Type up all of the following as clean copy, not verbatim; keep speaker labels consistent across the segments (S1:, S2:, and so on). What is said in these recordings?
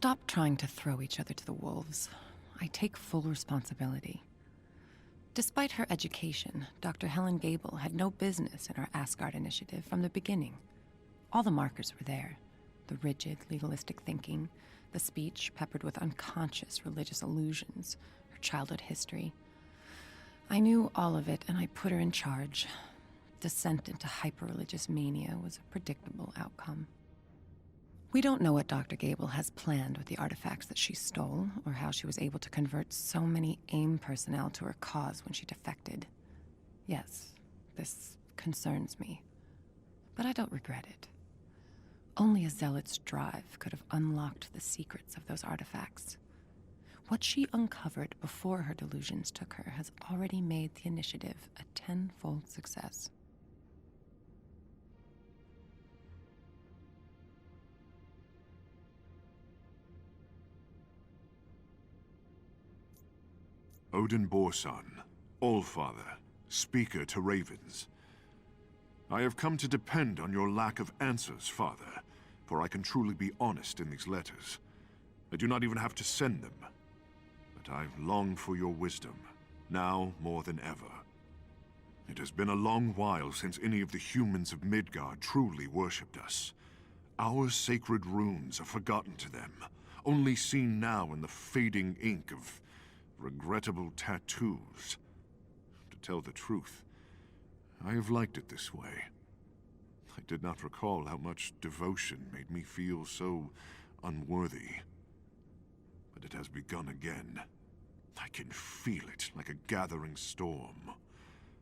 S1: Stop trying to throw each other to the wolves. I take full responsibility. Despite her education, Dr. Helen Gable had no business in our Asgard initiative from the beginning. All the markers were there. The rigid, legalistic thinking, the speech peppered with unconscious religious allusions, her childhood history. I knew all of it, and I put her in charge. Descent into hyper-religious mania was a predictable outcome. We don't know what Dr. Gable has planned with the artifacts that she stole, or how she was able to convert so many AIM personnel to her cause when she defected. Yes, this concerns me, but I don't regret it. Only a zealot's drive could have unlocked the secrets of those artifacts. What she uncovered before her delusions took her has already made the initiative a tenfold success.
S2: Odin Borson, Allfather, speaker to ravens. I have come to depend on your lack of answers, Father, for I can truly be honest in these letters. I do not even have to send them. But I long for your wisdom, now more than ever. It has been a long while since any of the humans of Midgard truly worshipped us. Our sacred runes are forgotten to them, only seen now in the fading ink of regrettable tattoos. To tell the truth, I have liked it this way. I did not recall how much devotion made me feel so unworthy. But it has begun again. I can feel it like a gathering storm.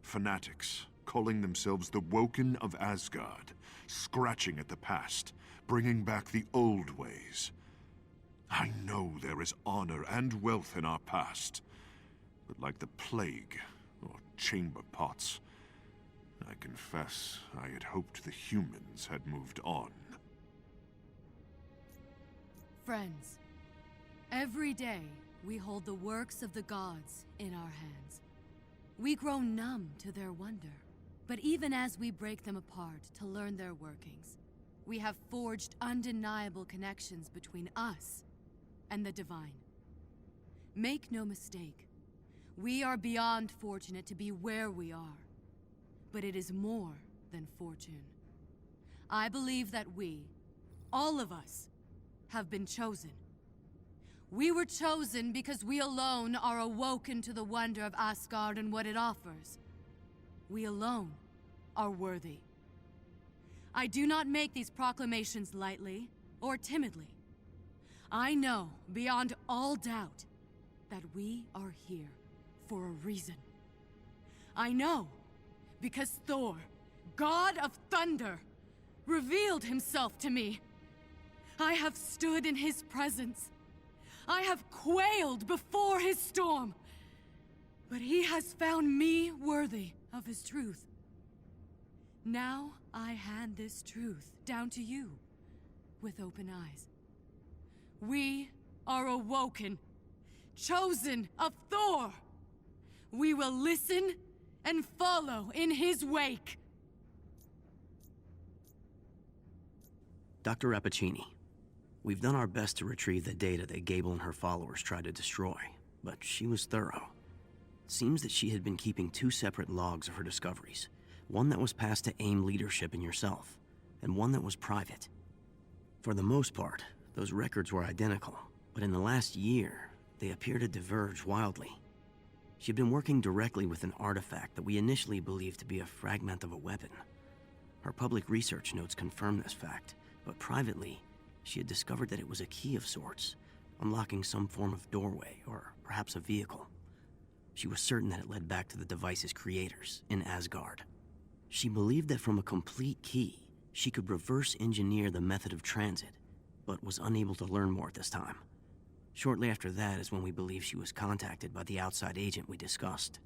S2: Fanatics, calling themselves the Woken of Asgard, scratching at the past, bringing back the old ways. I know there is honor and wealth in our past, but like the plague, or chamber pots, I confess I had hoped the humans had moved on.
S3: Friends, every day we hold the works of the gods in our hands. We grow numb to their wonder, but even as we break them apart to learn their workings, we have forged undeniable connections between us and the divine. Make no mistake, we are beyond fortunate to be where we are, but it is more than fortune. I believe that we, all of us, have been chosen. We were chosen because we alone are awoken to the wonder of Asgard and what it offers. We alone are worthy. I do not make these proclamations lightly or timidly. I know, beyond all doubt, that we are here for a reason. I know, because Thor, God of Thunder, revealed himself to me. I have stood in his presence. I have quailed before his storm. But he has found me worthy of his truth. Now I hand this truth down to you with open eyes. We are awoken, chosen of Thor. We will listen and follow in his wake.
S4: Dr. Rappaccini, we've done our best to retrieve the data that Gable and her followers tried to destroy, but she was thorough. It seems that she had been keeping two separate logs of her discoveries, one that was passed to AIM leadership and yourself, and one that was private. For the most part, those records were identical, but in the last year, they appear to diverge wildly. She'd been working directly with an artifact that we initially believed to be a fragment of a weapon. Her public research notes confirm this fact, but privately, she had discovered that it was a key of sorts, unlocking some form of doorway, or perhaps a vehicle. She was certain that it led back to the device's creators, in Asgard. She believed that from a complete key, she could reverse engineer the method of transit, but was unable to learn more at this time. Shortly after that is when we believe she was contacted by the outside agent we discussed.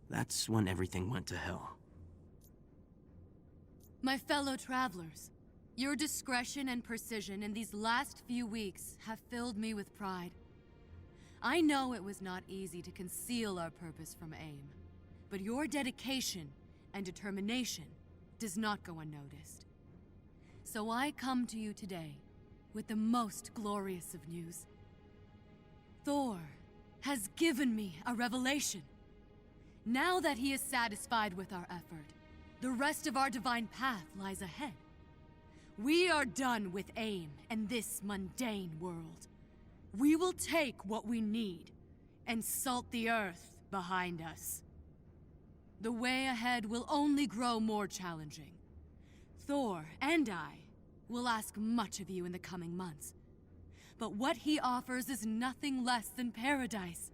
S4: That's when everything went to hell.
S3: My fellow travelers, your discretion and precision in these last few weeks have filled me with pride. I know it was not easy to conceal our purpose from AIM, but your dedication and determination does not go unnoticed. So I come to you today with the most glorious of news. Thor has given me a revelation. Now that he is satisfied with our effort, the rest of our divine path lies ahead. We are done with aim and this mundane world. We will take what we need and salt the earth behind us. The way ahead will only grow more challenging. Thor and I will ask much of you in the coming months. But what he offers is nothing less than paradise.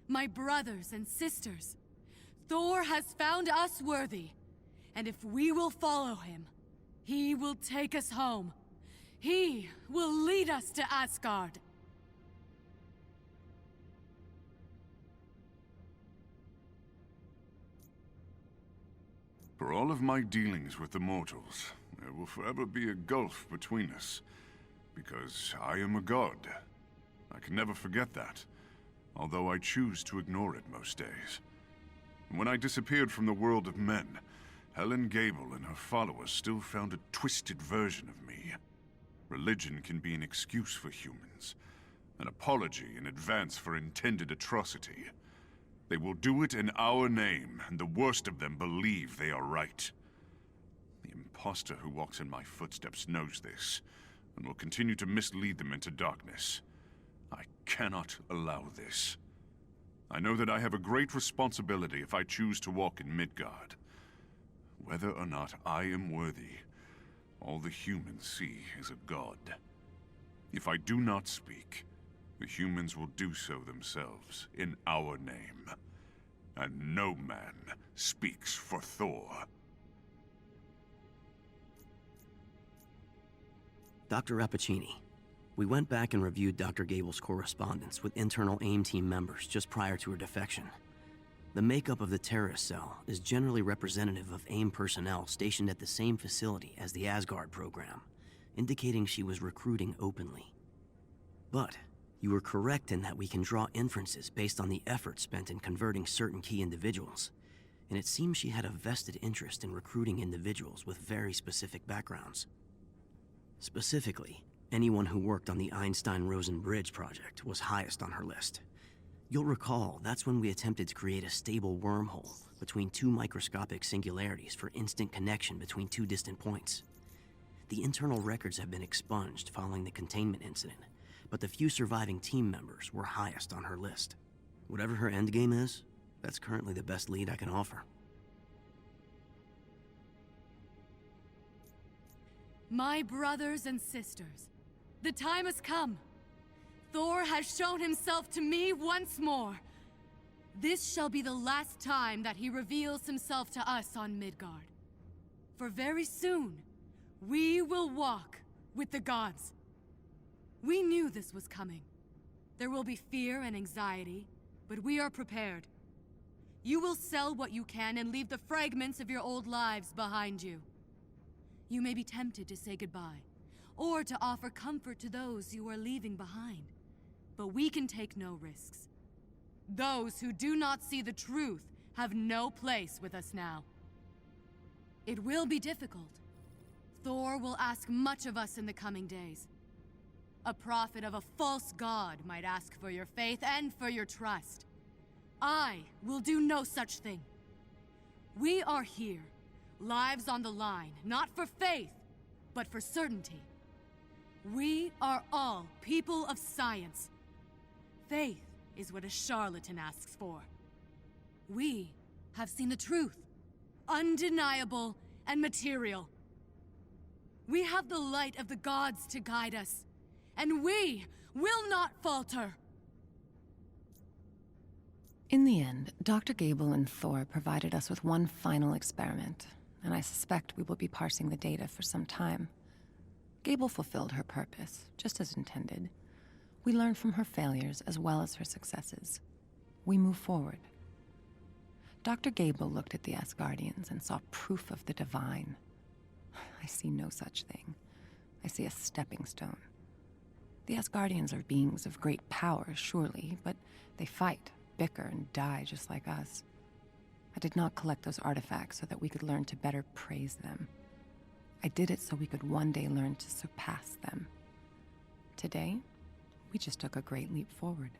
S3: My brothers and sisters, Thor has found us worthy, and if we will follow him, he will take us home. He will lead us to Asgard.
S2: For all of my dealings with the mortals, there will forever be a gulf between us. Because I am a god. I can never forget that, although I choose to ignore it most days. When I disappeared from the world of men, Helen Gable and her followers still found a twisted version of me. Religion can be an excuse for humans, an apology in advance for intended atrocity. They will do it in our name, and the worst of them believe they are right. The imposter who walks in my footsteps knows this, and will continue to mislead them into darkness. I cannot allow this. I know that I have a great responsibility if I choose to walk in Midgard. Whether or not I am worthy, all the humans see is a god. If I do not speak, the humans will do so themselves in our name. And no man speaks for Thor.
S4: Dr. Rappaccini, we went back and reviewed Dr. Gable's correspondence with internal AIM team members just prior to her defection. The makeup of the terrorist cell is generally representative of AIM personnel stationed at the same facility as the Asgard program, indicating she was recruiting openly. But you were correct in that we can draw inferences based on the effort spent in converting certain key individuals, and it seems she had a vested interest in recruiting individuals with very specific backgrounds. Specifically, anyone who worked on the Einstein-Rosen Bridge project was highest on her list. You'll recall that's when we attempted to create a stable wormhole between two microscopic singularities for instant connection between two distant points. The internal records have been expunged following the containment incident, but the few surviving team members were highest on her list. Whatever her endgame is, that's currently the best lead I can offer.
S3: My brothers and sisters, the time has come. Thor has shown himself to me once more. This shall be the last time that he reveals himself to us on Midgard. For very soon, we will walk with the gods. We knew this was coming. There will be fear and anxiety, but we are prepared. You will sell what you can and leave the fragments of your old lives behind you. You may be tempted to say goodbye, or to offer comfort to those you are leaving behind. But we can take no risks. Those who do not see the truth have no place with us now. It will be difficult. Thor will ask much of us in the coming days. A prophet of a false god might ask for your faith and for your trust. I will do no such thing. We are here, lives on the line, not for faith, but for certainty. We are all people of science. Faith is what a charlatan asks for. We have seen the truth, undeniable and material. We have the light of the gods to guide us, and we will not falter.
S1: In the end, Dr. Gable and Thor provided us with one final experiment, and I suspect we will be parsing the data for some time. Gable fulfilled her purpose, just as intended. We learn from her failures as well as her successes. We move forward. Dr. Gable looked at the Asgardians and saw proof of the divine. I see no such thing. I see a stepping stone. The Asgardians are beings of great power, surely, but they fight, bicker, and die just like us. I did not collect those artifacts so that we could learn to better praise them. I did it so we could one day learn to surpass them. Today, we just took a great leap forward.